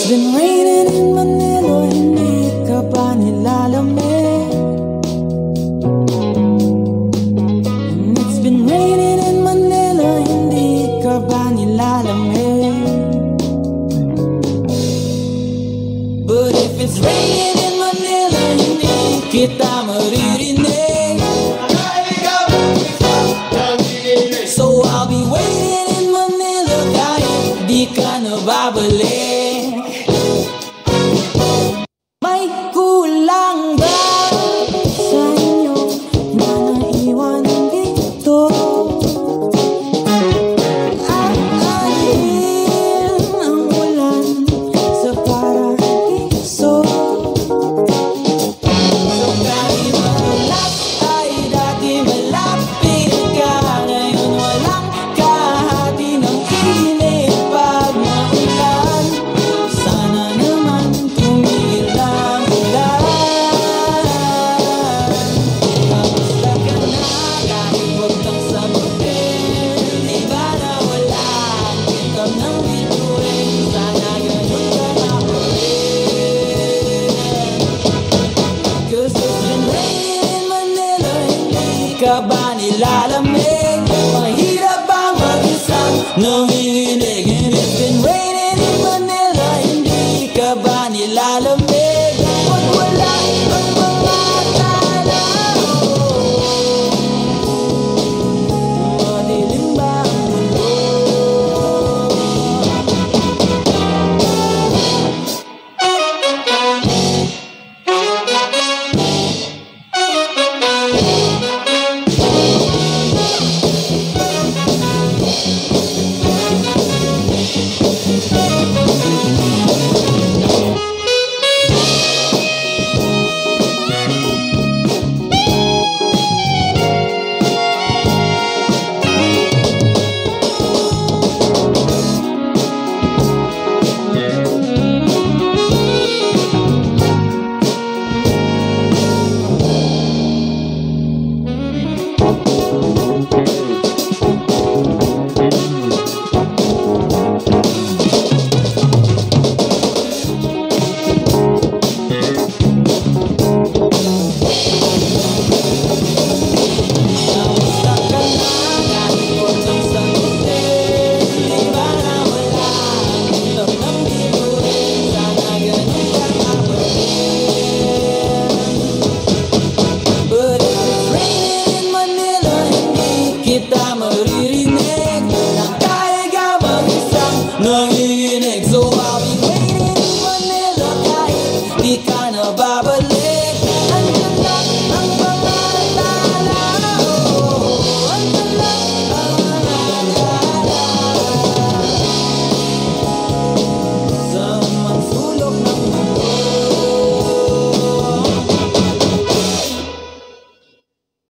been raining in Manila, hindi ka ba nilalamig? And it's been raining in Manila, hindi ka ba nilalamig? But if it's raining in Manila, hindi kita maririnig. So I'll be waiting in Manila kahit di ka nababalik. May kulang ba sa inyo na naiwan dito? Aalin ang ulan sa paraiso. So kahit malap ay dati malapit ka, ngayon walang kahati ng init pag maulan. Sana naman tumigil ang ulan. Kamusta ka na kahit wag kang sagutin? Di ba na walang kitab ng bituin? Sana ganun ka na ulit. Cause it's been raining in Manila, hindi ka ba nilalamig? Mahirap bang mag-isang nanginginig? And it's been raining in Manila, hindi ka ba nilalamig? Pag wala ang mga tanaw, madilim ba ang mundo? Kamusta ka na kahit wag kang sagutin? Di ba na walang kitab ng bituin? Sana ganun ka na ulit. But if it's raining in Manila, hindi kita maririnig. Nakaya ka mag-isang nanginginig. So I'll be waiting in Manila kahit di ka nababalik.